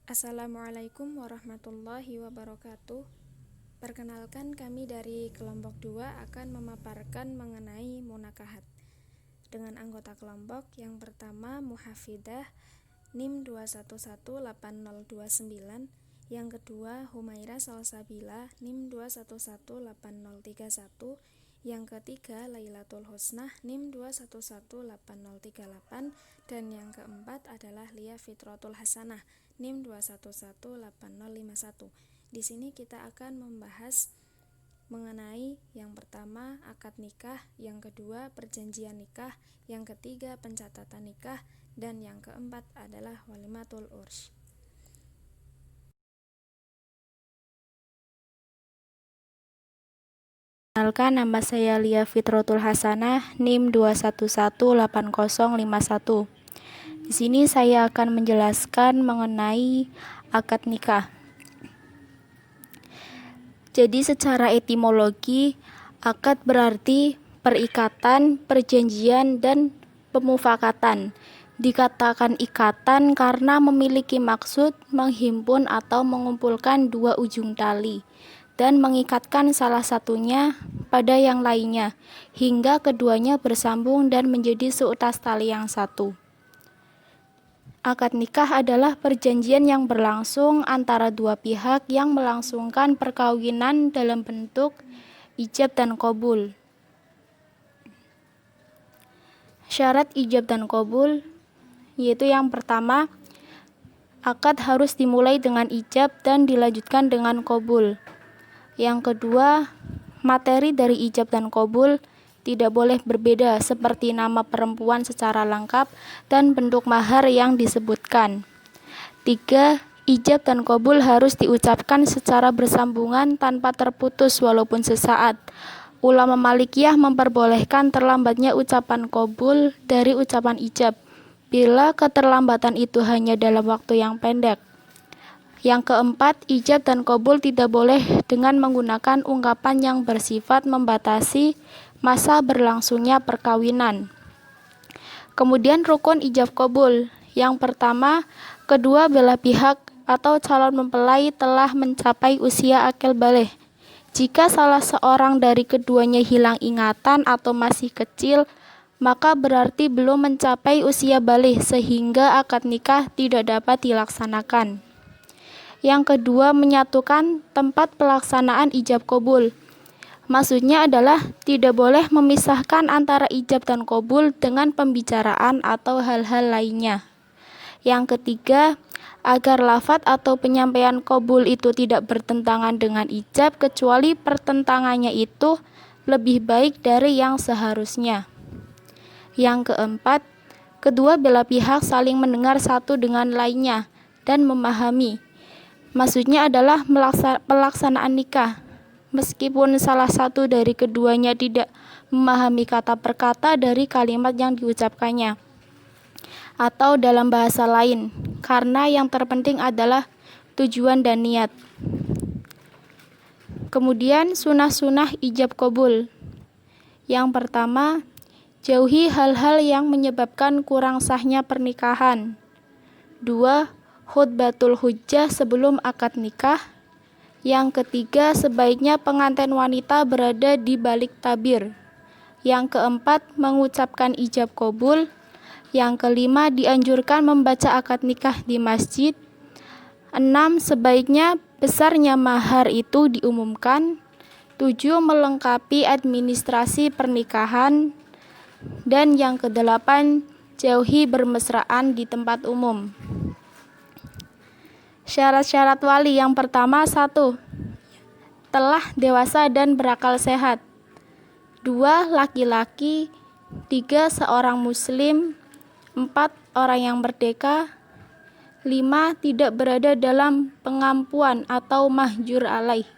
Assalamualaikum warahmatullahi wabarakatuh. Perkenalkan, kami dari kelompok 2 akan memaparkan mengenai munakahat dengan anggota kelompok. Yang pertama Muhafidah NIM 2118029, yang kedua Humaira Salsabila NIM 2118031, yang ketiga Lailatul Husnah NIM 2118038, dan yang keempat adalah Lia Fitratul Hasanah NIM 2118051. Di sini kita akan membahas mengenai yang pertama akad nikah, yang kedua perjanjian nikah, yang ketiga pencatatan nikah, dan yang keempat adalah walimatul urs. Perkenalkan, nama saya Lia Fitratul Hasanah, NIM 2118051. Di sini saya akan menjelaskan mengenai akad nikah. Jadi secara etimologi, akad berarti perikatan, perjanjian, dan pemufakatan. Dikatakan ikatan karena memiliki maksud menghimpun atau mengumpulkan dua ujung tali dan mengikatkan salah satunya pada yang lainnya, hingga keduanya bersambung dan menjadi seutas tali yang satu. Akad nikah adalah perjanjian yang berlangsung antara dua pihak yang melangsungkan perkawinan dalam bentuk ijab dan qabul. Syarat ijab dan qabul yaitu yang pertama, akad harus dimulai dengan ijab dan dilanjutkan dengan qabul. Yang kedua, materi dari ijab dan qabul tidak boleh berbeda seperti nama perempuan secara lengkap dan bentuk mahar yang disebutkan. 3. Ijab dan qabul harus diucapkan secara bersambungan tanpa terputus walaupun sesaat. Ulama Malikiyah memperbolehkan terlambatnya ucapan qabul dari ucapan ijab bila keterlambatan itu hanya dalam waktu yang pendek. Yang keempat, ijab dan qabul tidak boleh dengan menggunakan ungkapan yang bersifat membatasi masa berlangsungnya perkawinan. Kemudian rukun ijab qabul. Yang pertama, kedua belah pihak atau calon mempelai telah mencapai usia akil baligh. Jika salah seorang dari keduanya hilang ingatan atau masih kecil, maka berarti belum mencapai usia baligh sehingga akad nikah tidak dapat dilaksanakan. Yang kedua, menyatukan tempat pelaksanaan ijab qabul. Maksudnya adalah tidak boleh memisahkan antara ijab dan qabul dengan pembicaraan atau hal-hal lainnya. Yang ketiga, agar lafadz atau penyampaian qabul itu tidak bertentangan dengan ijab kecuali pertentangannya itu lebih baik dari yang seharusnya. Yang keempat, kedua belah pihak saling mendengar satu dengan lainnya dan memahami. Maksudnya adalah pelaksanaan nikah. Meskipun salah satu dari keduanya tidak memahami kata per kata dari kalimat yang diucapkannya, atau dalam bahasa lain, karena yang terpenting adalah tujuan dan niat. Kemudian sunah-sunah ijab qabul. Yang pertama, jauhi hal-hal yang menyebabkan kurang sahnya pernikahan. 2. Khutbatul hujjah sebelum akad nikah. Yang ketiga, sebaiknya pengantin wanita berada di balik tabir. Yang keempat, mengucapkan ijab qabul. Yang kelima, dianjurkan membaca akad nikah di masjid. 6. Sebaiknya besarnya mahar itu diumumkan. 7. Melengkapi administrasi pernikahan. Dan yang kedelapan, jauhi bermesraan di tempat umum. Syarat-syarat wali. Yang pertama, 1. Telah dewasa dan berakal sehat. 2. Laki-laki. 3. Seorang muslim. 4. Orang yang merdeka. 5. Tidak berada dalam pengampuan atau mahjur alaih.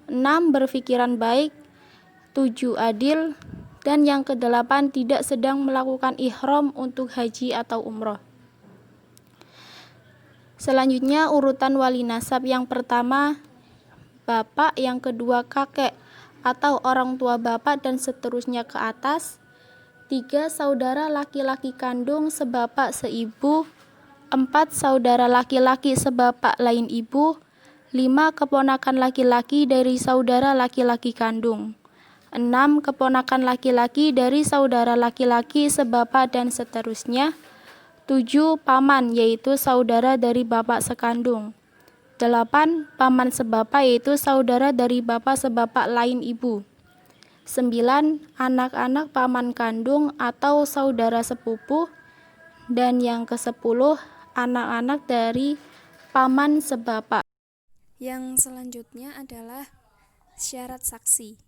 6. Berpikiran baik. 7. Adil. Dan yang kedelapan, tidak sedang melakukan ihram untuk haji atau umroh. Selanjutnya urutan wali nasab. Yang pertama bapak, yang kedua kakek atau orang tua bapak dan seterusnya ke atas. 3. Saudara laki-laki kandung sebapak seibu. 4 saudara laki-laki sebapak lain ibu, 5 keponakan laki-laki dari saudara laki-laki kandung, 6 keponakan laki-laki dari saudara laki-laki sebapak dan seterusnya, 7 paman yaitu saudara dari bapak sekandung, 8 paman sebapak yaitu saudara dari bapak sebapak lain ibu, 9 anak-anak paman kandung atau saudara sepupu, dan yang ke-10 anak-anak dari paman sebapak. Yang selanjutnya adalah syarat saksi.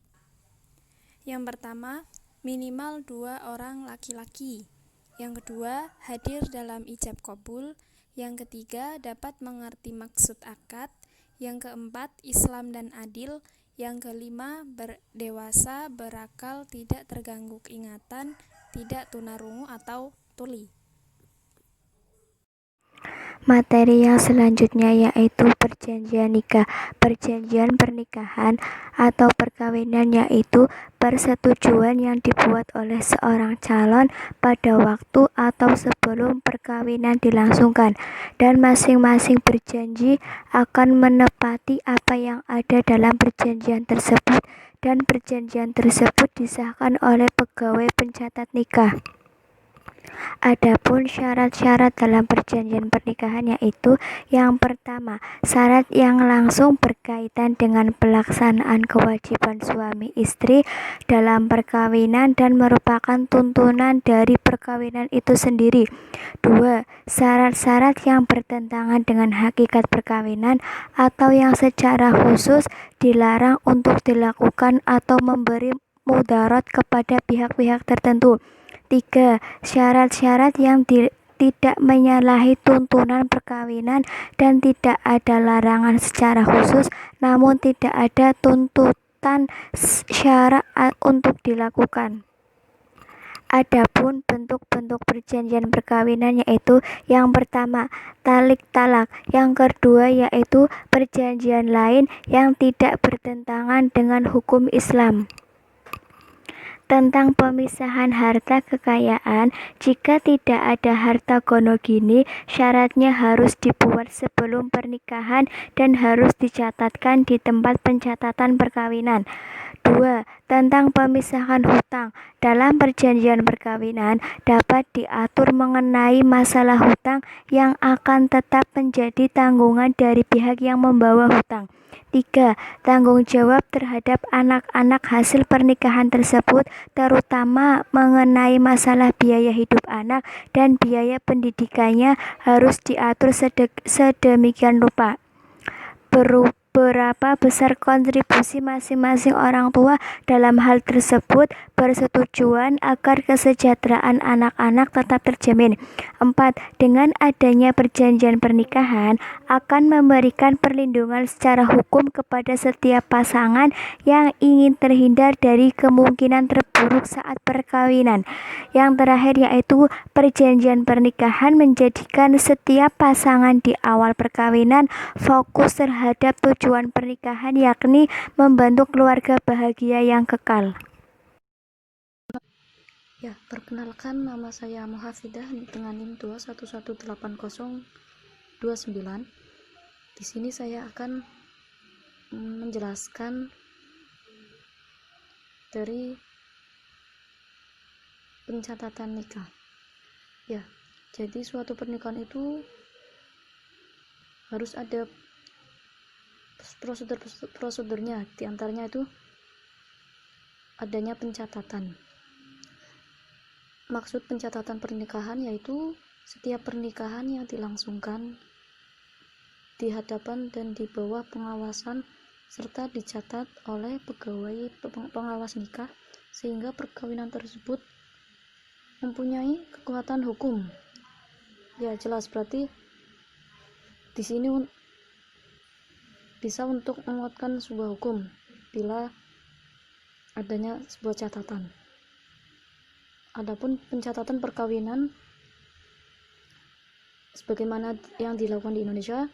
Yang pertama, minimal 2 orang laki-laki. Yang kedua, hadir dalam ijab kabul. Yang ketiga, dapat mengerti maksud akad. Yang keempat, Islam dan adil. Yang kelima, berdewasa, berakal, tidak terganggu ingatan, tidak tunarungu atau tuli. Materi yang selanjutnya yaitu perjanjian nikah. Perjanjian pernikahan atau perkawinan yaitu persetujuan yang dibuat oleh seorang calon pada waktu atau sebelum perkawinan dilangsungkan, dan masing-masing berjanji akan menepati apa yang ada dalam perjanjian tersebut, dan perjanjian tersebut disahkan oleh pegawai pencatat nikah. Adapun syarat-syarat dalam perjanjian pernikahan yaitu yang pertama, syarat yang langsung berkaitan dengan pelaksanaan kewajiban suami istri dalam perkawinan dan merupakan tuntunan dari perkawinan itu sendiri. 2. Syarat-syarat yang bertentangan dengan hakikat perkawinan atau yang secara khusus dilarang untuk dilakukan atau memberi mudarat kepada pihak-pihak tertentu. 3. Syarat-syarat yang tidak menyalahi tuntunan perkawinan dan tidak ada larangan secara khusus, namun tidak ada tuntutan syara untuk dilakukan. Adapun bentuk-bentuk perjanjian perkawinan yaitu yang pertama, talik talak. Yang kedua yaitu perjanjian lain yang tidak bertentangan dengan hukum Islam. Tentang pemisahan harta kekayaan, jika tidak ada harta gonogini, syaratnya harus dibuat sebelum pernikahan dan harus dicatatkan di tempat pencatatan perkawinan. 2. Tentang pemisahan hutang. Dalam perjanjian perkawinan dapat diatur mengenai masalah hutang yang akan tetap menjadi tanggungan dari pihak yang membawa hutang. 3. Tanggung jawab terhadap anak-anak hasil pernikahan tersebut, terutama mengenai masalah biaya hidup anak dan biaya pendidikannya, harus diatur sedemikian rupa. Berapa besar kontribusi masing-masing orang tua dalam hal tersebut, bersetujuan agar kesejahteraan anak-anak tetap terjamin. 4. Dengan adanya perjanjian pernikahan akan memberikan perlindungan secara hukum kepada setiap pasangan yang ingin terhindar dari kemungkinan terburuk saat perkawinan. Yang terakhir yaitu perjanjian pernikahan menjadikan setiap pasangan di awal perkawinan fokus terhadap tujuan pernikahan, yakni membentuk keluarga bahagia yang kekal. Ya, perkenalkan, nama saya Muhafidah dengan NIM 2118029. Di sini saya akan menjelaskan dari pencatatan nikah. Ya, jadi suatu pernikahan itu harus ada prosedurnya. Di antaranya itu adanya pencatatan. Maksud pencatatan pernikahan yaitu setiap pernikahan yang dilangsungkan di hadapan dan di bawah pengawasan serta dicatat oleh pegawai pengawas nikah, sehingga perkawinan tersebut mempunyai kekuatan hukum. Ya, jelas, berarti di sini bisa untuk menguatkan sebuah hukum bila adanya sebuah catatan. Adapun pencatatan perkawinan sebagaimana yang dilakukan di Indonesia,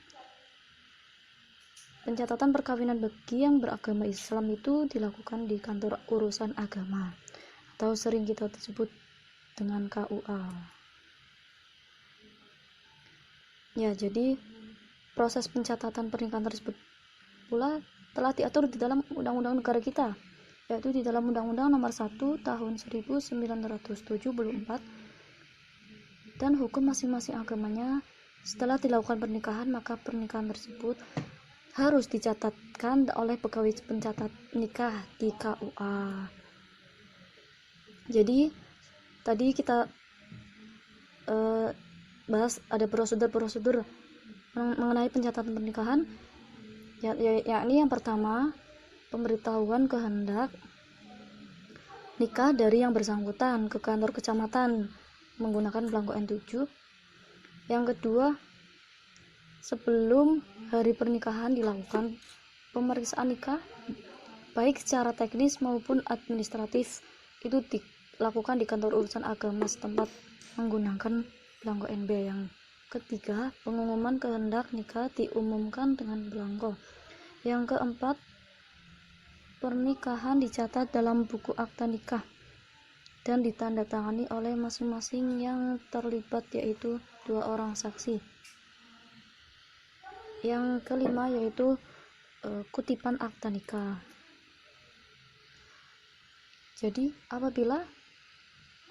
pencatatan perkawinan bagi yang beragama Islam itu dilakukan di kantor urusan agama atau sering kita sebut dengan KUA. Ya, jadi proses pencatatan pernikahan tersebut pula telah diatur di dalam undang-undang negara kita, yaitu di dalam Undang-Undang Nomor 1 Tahun 1974, dan hukum masing-masing agamanya. Setelah dilakukan pernikahan, maka pernikahan tersebut harus dicatatkan oleh pegawai pencatat nikah di KUA. Jadi tadi kita bahas ada prosedur-prosedur mengenai pencatatan pernikahan, yakni yang pertama, pemberitahuan kehendak nikah dari yang bersangkutan ke kantor kecamatan menggunakan belangko N7. Yang kedua, sebelum hari pernikahan dilakukan pemeriksaan nikah, baik secara teknis maupun administratif, itu dilakukan di kantor urusan agama setempat menggunakan belangko NB. Yang ketiga, pengumuman kehendak nikah diumumkan dengan belangko. Yang keempat, pernikahan dicatat dalam buku akta nikah dan ditandatangani oleh masing-masing yang terlibat, yaitu 2 orang saksi. Yang kelima yaitu kutipan akta nikah. Jadi apabila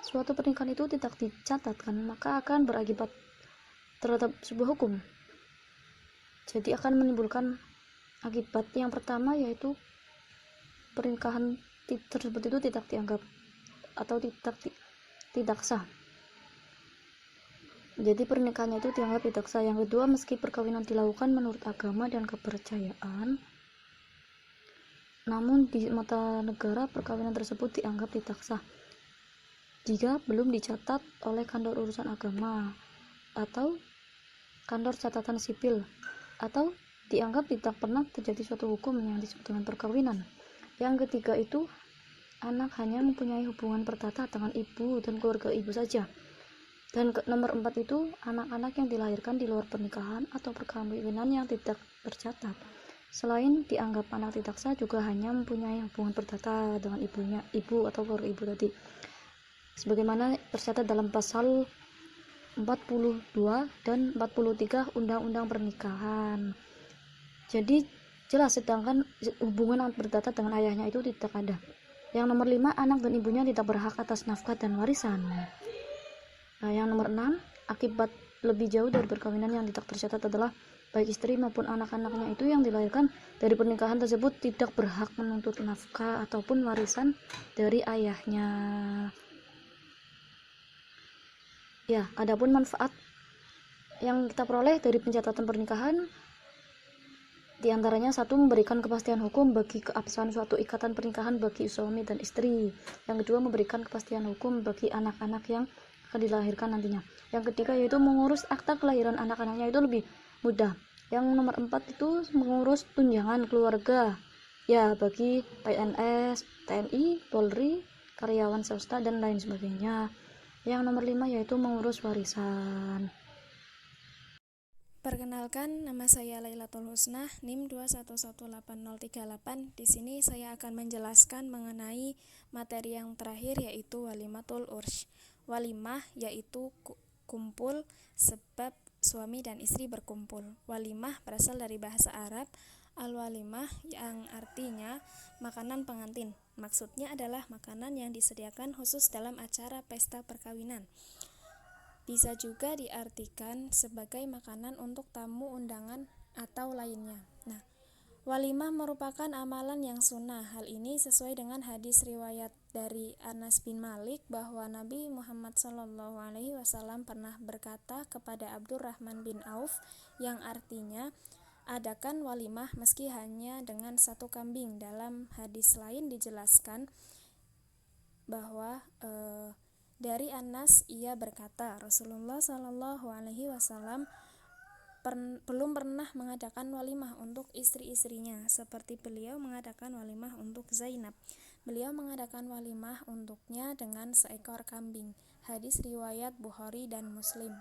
suatu pernikahan itu tidak dicatatkan, maka akan berakibat terhadap sebuah hukum. Jadi akan menimbulkan akibat yang pertama, yaitu pernikahan tersebut itu tidak dianggap atau tidak sah. Jadi pernikahannya itu dianggap tidak sah. Yang kedua, meski perkawinan dilakukan menurut agama dan kepercayaan, namun di mata negara perkawinan tersebut dianggap tidak sah jika belum dicatat oleh kantor urusan agama atau kantor catatan sipil, atau dianggap tidak pernah terjadi suatu hukum yang disebut dengan perkawinan. Yang ketiga itu, anak hanya mempunyai hubungan perdata dengan ibu dan keluarga ibu saja. Dan nomor 4 itu, anak-anak yang dilahirkan di luar pernikahan atau perkawinan yang tidak tercatat, selain dianggap anak tidak sah, juga hanya mempunyai hubungan perdata dengan ibu atau keluarga ibu tadi, sebagaimana tercatat dalam pasal 42 dan 43 Undang-Undang Pernikahan. Jadi jelas, sedangkan hubungan perdata dengan ayahnya itu tidak ada. Yang nomor 5, anak dan ibunya tidak berhak atas nafkah dan warisan. Nah, yang nomor 6, akibat lebih jauh dari perkawinan yang tidak tercatat adalah baik istri maupun anak-anaknya itu yang dilahirkan dari pernikahan tersebut tidak berhak menuntut nafkah ataupun warisan dari ayahnya. Ya, adapun manfaat yang kita peroleh dari pencatatan pernikahan, diantaranya 1, memberikan kepastian hukum bagi keabsahan suatu ikatan pernikahan bagi suami dan istri. Yang kedua, memberikan kepastian hukum bagi anak-anak yang akan dilahirkan nantinya. Yang ketiga yaitu mengurus akta kelahiran anak-anaknya itu lebih mudah. Yang nomor 4 itu mengurus tunjangan keluarga ya bagi PNS, TNI, Polri, karyawan swasta dan lain sebagainya. Yang nomor 5 yaitu mengurus warisan. Perkenalkan, nama saya Lailatul Husna, NIM 2118038. Di sini saya akan menjelaskan mengenai materi yang terakhir, yaitu walimatul ursh. Walimah yaitu kumpul sebab suami dan istri berkumpul. Walimah berasal dari bahasa Arab al-walimah yang artinya makanan pengantin. Maksudnya adalah makanan yang disediakan khusus dalam acara pesta perkawinan. Bisa juga diartikan sebagai makanan untuk tamu undangan atau lainnya. Nah, walimah merupakan amalan yang sunnah. Hal ini sesuai dengan hadis riwayat dari Anas bin Malik bahwa Nabi Muhammad SAW pernah berkata kepada Abdurrahman bin Auf, yang artinya adakan walimah meski hanya dengan 1 kambing. Dalam hadis lain dijelaskan bahwa dari Anas, ia berkata, Rasulullah SAW belum pernah mengadakan walimah untuk istri-istrinya seperti beliau mengadakan walimah untuk Zainab. Beliau mengadakan walimah untuknya dengan seekor kambing. Hadis riwayat Bukhari dan Muslim.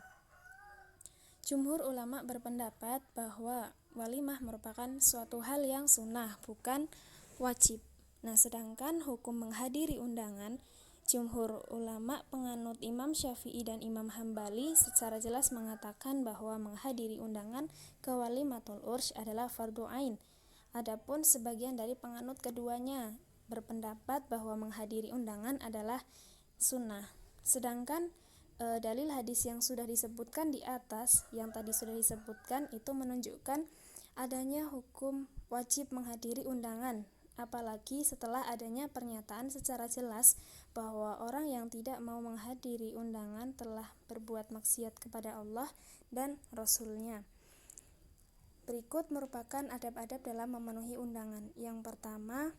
Jumhur ulama berpendapat bahwa walimah merupakan suatu hal yang sunnah, bukan wajib. Nah, sedangkan hukum menghadiri undangan, Jumhur ulama penganut Imam Syafi'i dan Imam Hambali secara jelas mengatakan bahwa menghadiri undangan ke walimatul ursy adalah fardu ain. Adapun sebagian dari penganut keduanya berpendapat bahwa menghadiri undangan adalah sunnah. Sedangkan dalil hadis yang sudah disebutkan di atas, yang tadi sudah disebutkan, itu menunjukkan adanya hukum wajib menghadiri undangan, apalagi setelah adanya pernyataan secara jelas bahwa orang yang tidak mau menghadiri undangan telah berbuat maksiat kepada Allah dan Rasul-Nya. Berikut merupakan adab-adab dalam memenuhi undangan. Yang pertama,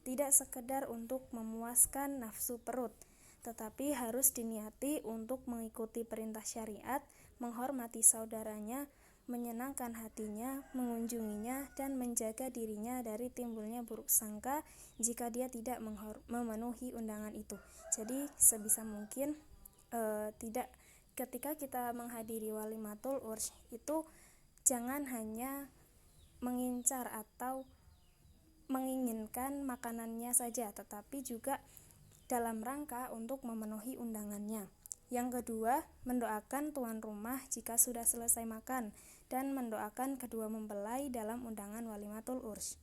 tidak sekedar untuk memuaskan nafsu perut, tetapi harus diniati untuk mengikuti perintah syariat, menghormati saudaranya, menyenangkan hatinya, mengunjunginya, dan menjaga dirinya dari timbulnya buruk sangka jika dia tidak memenuhi undangan itu. Jadi sebisa mungkin tidak ketika kita menghadiri walimatul ursy itu jangan hanya mengincar atau menginginkan makanannya saja, tetapi juga dalam rangka untuk memenuhi undangannya. Yang kedua, mendoakan tuan rumah jika sudah selesai makan dan mendoakan kedua mempelai dalam undangan walimatul ursy.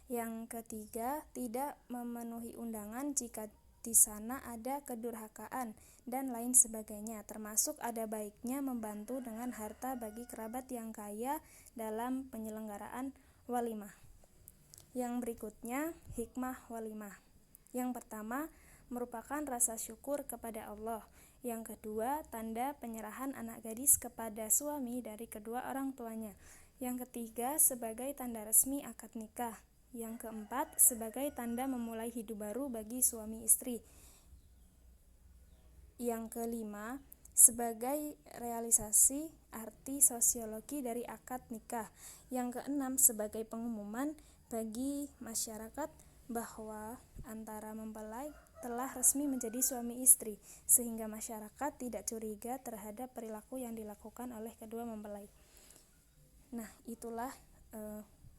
Yang ketiga, tidak memenuhi undangan jika di sana ada kedurhakaan dan lain sebagainya, termasuk ada baiknya membantu dengan harta bagi kerabat yang kaya dalam penyelenggaraan walimah. Yang berikutnya, hikmah walimah. Yang pertama, merupakan rasa syukur kepada Allah. Yang kedua, tanda penyerahan anak gadis kepada suami dari kedua orang tuanya. Yang ketiga, sebagai tanda resmi akad nikah. Yang keempat, sebagai tanda memulai hidup baru bagi suami istri. Yang kelima, sebagai realisasi arti sosiologi dari akad nikah. Yang keenam, sebagai pengumuman bagi masyarakat bahwa antara mempelai telah resmi menjadi suami istri, sehingga masyarakat tidak curiga terhadap perilaku yang dilakukan oleh kedua mempelai. Nah, itulah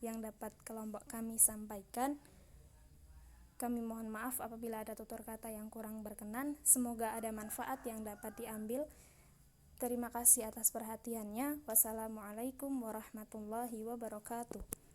yang dapat kelompok kami sampaikan. Kami mohon maaf apabila ada tutur kata yang kurang berkenan. Semoga ada manfaat yang dapat diambil. Terima kasih atas perhatiannya. Wassalamualaikum warahmatullahi wabarakatuh.